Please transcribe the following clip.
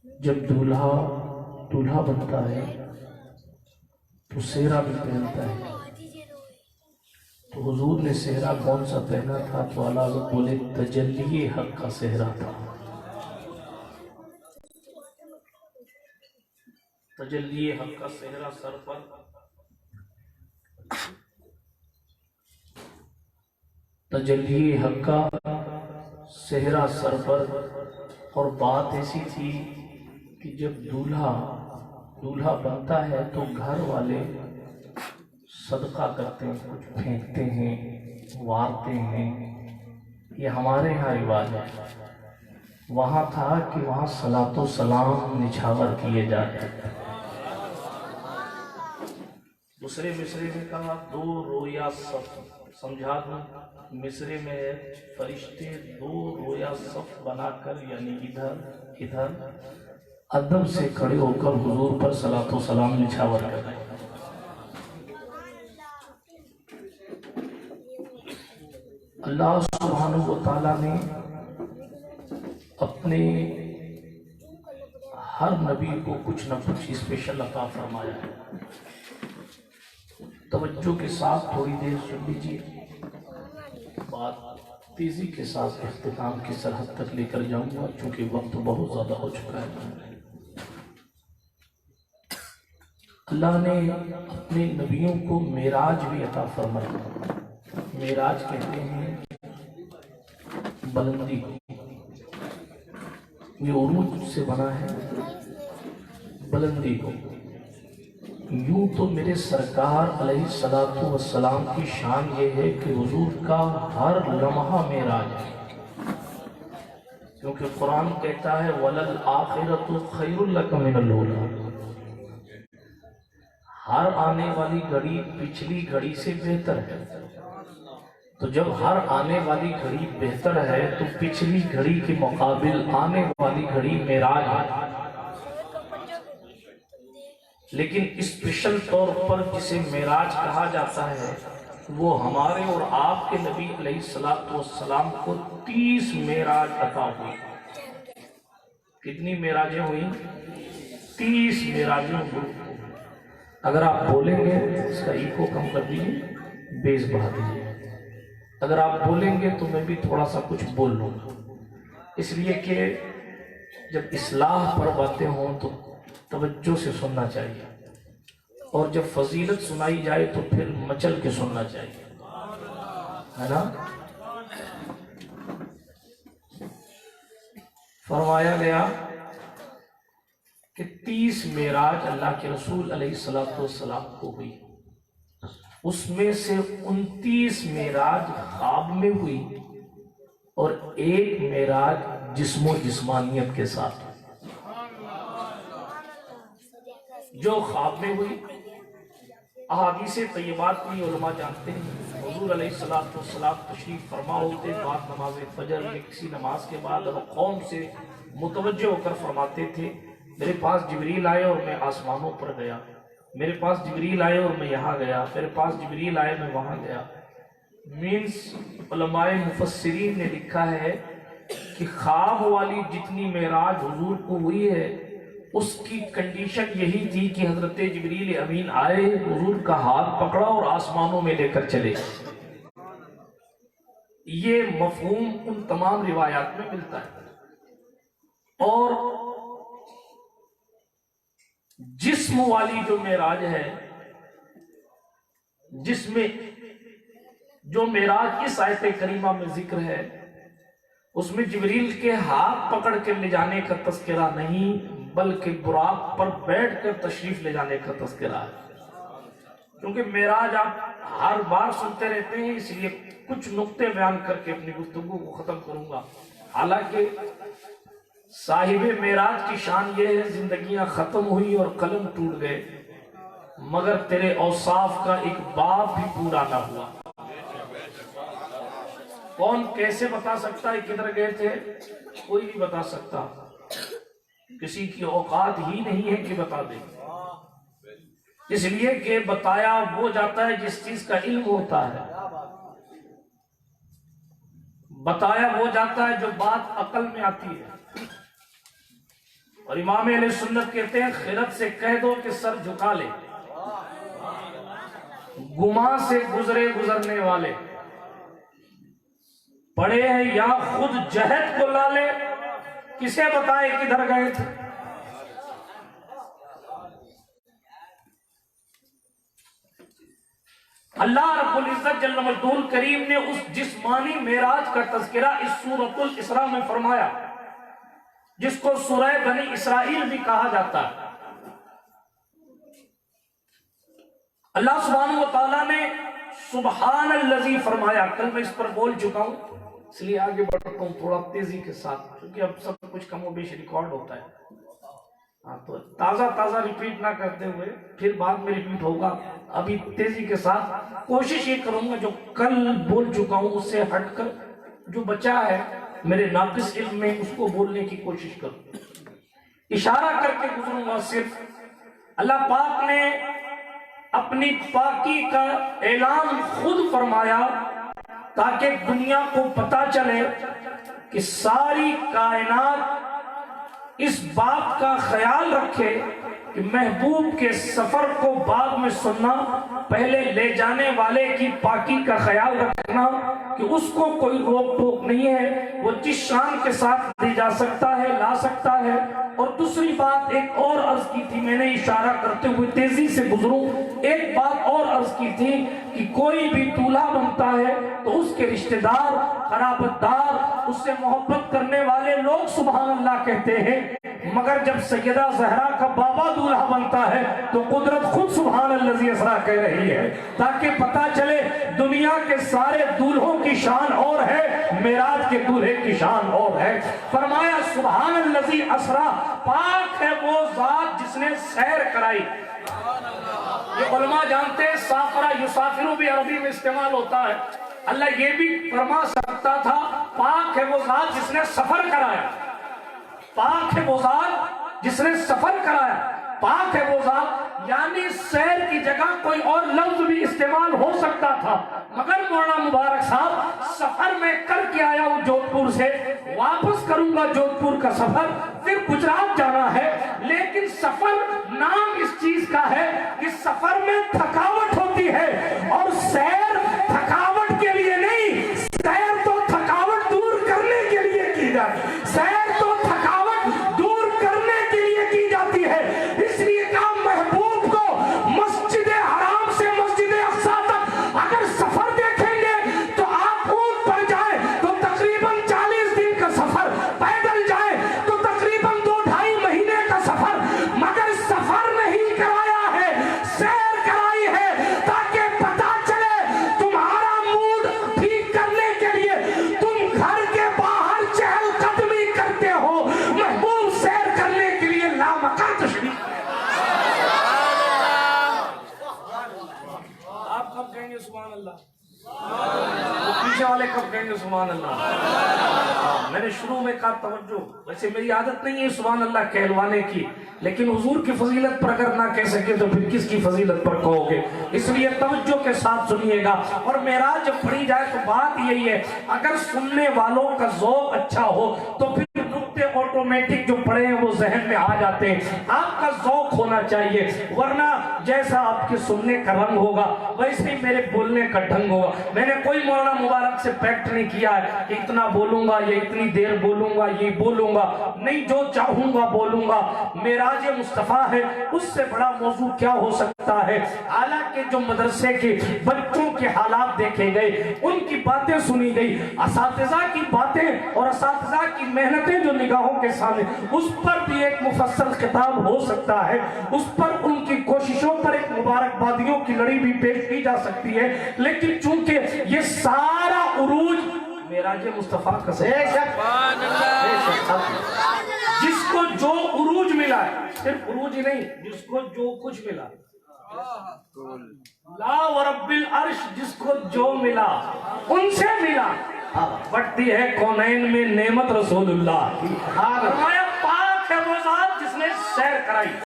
جب دولہا بنتا ہے تو سہرا بھی پہنتا ہے. تو حضور نے سہرا کون سا پہنا تھا؟ تو اعلیٰ حضرت بولے تجلی حق کا سہرا تھا. تجلی حق کا سہرا سر پر، تجلی حق کا سہرا سر پر. اور بات ایسی تھی کہ جب دولہا بنتا ہے تو گھر والے صدقہ کرتے ہیں، کچھ پھینکتے ہیں، وارتے ہیں. یہ ہمارے ہاں رواج ہے. وہاں تھا کہ وہاں صلاۃ و سلام نچھاور کیے جاتے. دوسرے مصرے میں کہا دو رویا صف، سمجھا دوں. مصرے میں فرشتے دو رویا صف بنا کر، یعنی ادھر ادب سے کھڑے ہو کر حضور پر صلاۃ و سلام نچھاور کر رہے ہیں. اللہ سبحانہ و تعالیٰ نے اپنے ہر نبی کو کچھ نہ کچھ اسپیشل عطا فرمایا ہے. توجہ کے ساتھ تھوڑی دیر سن لیجیے. بات تیزی کے ساتھ اختتام کی سرحد تک لے کر جاؤں گا چونکہ وقت بہت زیادہ ہو چکا ہے. اللہ نے اپنے نبیوں کو معراج بھی عطا فرمایا. معراج کہتے ہیں بلندی. یہ عروج سے بنا ہے، بلندی کو. یوں تو میرے سرکار علیہ الصلوۃ والسلام کی شان یہ ہے کہ حضور کا ہر لمحہ معراج ہے. کیونکہ قرآن کہتا ہے وَلَلْآخِرَةُ خَيْرٌ لَكَ مِنَ الْأُولَىٰ. ہر آنے والی گھڑی پچھلی گھڑی سے بہتر ہے. تو جب ہر آنے والی گھڑی بہتر ہے تو پچھلی گھڑی کے مقابل آنے والی گھڑی معراج ہے. لیکن اسپیشل طور پر جسے معراج کہا جاتا ہے وہ ہمارے اور آپ کے نبی علیہ الصلوۃ والسلام کو 30 معراج عطا ہوئی. کتنی معراجیں ہوئی؟ 30 معراجیں ہوئی. اگر آپ بولیں گے اس کا ایکو کم کر دیجیے، بیس بڑھا دیجیے. اگر آپ بولیں گے تو میں بھی تھوڑا سا کچھ بول لوں گا، اس لیے کہ جب اصلاح پر باتیں ہوں تو توجہ سے سننا چاہیے، اور جب فضیلت سنائی جائے تو پھر مچل کے سننا چاہیے، ہے نا؟ فرمایا گیا کہ 30 معراج اللہ کے رسول علیہ الصلوۃ والسلام کو ہوئی. اس میں سے 29 معراج خواب میں ہوئی اور ایک معراج جسم و جسمانیت کے ساتھ. جو خواب میں ہوئی احادیث طیبات کی علماء جانتے ہیں. حضور علیہ السلام تشریف فرما ہوتے بعد نماز فجر میں کسی نماز کے بعد اور قوم سے متوجہ ہو کر فرماتے تھے میرے پاس جبریل آئے اور میں آسمانوں پر گیا، میرے پاس جبریل آئے اور میں یہاں گیا، میرے پاس جبریل آئے میں وہاں گیا. علماء مفسرین نے لکھا ہے کہ خواب والی جتنی معراج حضور کو ہوئی ہے اس کی کنڈیشن یہی تھی کہ حضرت جبریل امین آئے، حضور کا ہاتھ پکڑا اور آسمانوں میں لے کر چلے. یہ مفہوم ان تمام روایات میں ملتا ہے. اور جسم والی جو معراج ہے، جس میں جو معراج اس آیت کریمہ میں ذکر ہے، اس میں جبریل کے ہاتھ پکڑ کے لے جانے کا تذکرہ نہیں بلکہ براق پر بیٹھ کر تشریف لے جانے کا تذکرہ ہے. کیونکہ معراج آپ ہر بار سنتے رہتے ہیں، اس لیے کچھ نقطے بیان کر کے اپنی گفتگو کو ختم کروں گا. حالانکہ صاحب معراج کی شان یہ ہے زندگیاں ختم ہوئی اور قلم ٹوٹ گئے مگر تیرے اوصاف کا ایک باب بھی پورا نہ ہوا. کون کیسے بتا سکتا ہے کدھر گئے تھے؟ کوئی نہیں بتا سکتا. کسی کی اوقات ہی نہیں ہے کہ بتا دے، اس لیے کہ بتایا وہ جاتا ہے جس چیز کا علم ہوتا ہے، بتایا وہ جاتا ہے جو بات عقل میں آتی ہے. اور امام اہل سنت کہتے ہیں خرد سے کہہ دو کہ سر جھکا لے، گما سے گزرے گزرنے والے پڑے ہیں یا خود جہد کو لا لے، کسے بتائے کدھر گئے تھے؟ اللہ رب العزت جل مجدول کریم نے اس جسمانی معراج کا تذکرہ اس سورۃ الاسراء میں فرمایا، جس کو سورہ بنی اسرائیل بھی کہا جاتا ہے۔ اللہ سبحانہ وتعالیٰ نے سبحان الذی فرمایا، کل میں اس پر بول چکا ہوں، اس لیے آگے بڑھتا ہوں تھوڑا تیزی کے ساتھ، کیونکہ اب سب کچھ کم و بیش ریکارڈ ہوتا ہے، تو تازہ ریپیٹ نہ کرتے ہوئے پھر بعد میں ریپیٹ ہوگا۔ ابھی تیزی کے ساتھ کوشش یہ کروں گا جو کل بول چکا ہوں اس سے ہٹ کر جو بچا ہے میرے ناقص علم میں اس کو بولنے کی کوشش کروں، اشارہ کر کے گزروں گا صرف۔ اللہ پاک نے اپنی پاکی کا اعلان خود فرمایا تاکہ دنیا کو پتا چلے کہ ساری کائنات اس بات کا خیال رکھے کہ محبوب کے سفر کو بعد میں سننا، پہلے لے جانے والے کی پاکی کا خیال رکھنا کہ اس کو کوئی روک ٹوک نہیں ہے، وہ جس شان کے ساتھ دی جا سکتا ہے لا سکتا ہے۔ اور دوسری بات ایک اور عرض کی تھی میں نے، اشارہ کرتے ہوئے تیزی سے گزروں، ایک بات اور عرض کی تھی کہ کوئی بھی دولہا بنتا ہے تو اس کے رشتہ دار، قرابت دار، اس سے محبت کرنے والے لوگ سبحان اللہ کہتے ہیں، مگر جب سیدہ زہرا کا بابا دولہا بنتا ہے تو قدرت خود سبحان الذی اسرا کہہ رہی ہے، تاکہ پتا چلے دنیا کے سارے دولہوں کی شان اور ہے، معراج کے دولہے کی شان اور ہے۔ فرمایا سبحان الذی اسرا، پاک ہے وہ ذات جس نے سیر کرائی۔ یہ علماء جانتے ہیں سافرہ یسافرو بھی عربی میں استعمال ہوتا ہے، اللہ یہ بھی فرما سکتا تھا پاک ہے وہ ذات جس نے سفر کرایا، پاک ہے وہ ذات جس نے سفر کرایا، پاک ہے وہ ذات، یعنی سیر کی جگہ کوئی اور لفظ بھی استعمال ہو سکتا تھا، مگر مولانا مبارک صاحب سفر میں کر کے آیا ہوں جودھ پور سے، واپس کروں گا جودھ پور کا سفر، پھر گجرات جانا ہے، لیکن سفر نام اس چیز کا ہے کہ سفر میں تھکاوٹ ہوتی ہے، اور سیر تھکاوٹ کے لیے نہیں، سیر تو تھکاوٹ دور کرنے کے لیے کی جائے، سیر تو تھکاوٹ دور کرنے کے لیے کی جاتی ہے۔ اس لیے کہا محبوب کو مسجد حرام سے مسجد اقصیٰ تک اگر سفر دیکھیں گے تو آپ اونٹ پر جائیں تو تقریباً 40 دن کا سفر، پیدل جائیں تو تقریباً 2-2.5 مہینے کا سفر، مگر سفر نہیں کرایا ہے، سیر کرائی ہے، تاکہ پتا چلے تمہارا موڈ ٹھیک کرنے کے لیے تم گھر کے باہر چہل قدمی کرتے ہو، محبوب سیر کرنے کے لیے لامکان تشریف۔ آپ کب کہیں گے سبحان اللہ؟ پیچھے والے کب کہیں گے سبحان اللہ؟ میں نے شروع میں کہا توجہ، ویسے میری عادت نہیں ہے سبحان اللہ کہلوانے کی، لیکن حضور کی فضیلت پر اگر نہ کہہ سکے تو پھر کس کی فضیلت پر کہو گے؟ اس لیے توجہ کے ساتھ سنیے گا، اور معراج جب پڑھی جائے تو بات یہی ہے، اگر سننے والوں کا ذوق اچھا ہو تو پھر نقطے آٹومیٹک جو پڑھے ہیں وہ ذہن میں آ جاتے ہیں۔ آپ کا ذوق ہونا چاہیے، ورنہ جیسا آپ کے سننے کا رنگ ہوگا ویسے ہی میرے بولنے کا ڈھنگ ہوگا۔ میں نے کوئی مولانا مبارک سے پیکٹ نہیں کیا ہے کہ اتنا بولوں گا یا اتنی دیر بولوں گا، یہ بولوں گا نہیں، جو چاہوں گا بولوں گا۔ معراج مصطفیٰ ہے، اس سے بڑا موضوع کیا ہو سکتا ہے؟ حالانکہ جو مدرسے کے بچوں کے حالات دیکھے گئے، ان کی باتیں سنی گئی، اساتذہ کی باتیں اور اساتذہ کی محنتیں جو نگاہوں کے سامنے، اس پر بھی ایک مفصل خطاب ہو سکتا ہے، اس پر ان کی کوششوں پر ایک مبارکبادیوں کی لڑی بھی پیش کی جا سکتی ہے، لیکن چونکہ یہ سارا عروج معراج مصطفیٰ کا جس کو جو عروج ملا ہے، صرف عروج ہی نہیں، جس کو جو کچھ ملا، لا ورب العرش جس کو جو ملا ان سے ملا، بڑھتی ہے کونین میں نعمت رسول اللہ۔ فرمایا پاک ہے وہ ذات جس نے سیر کرائی۔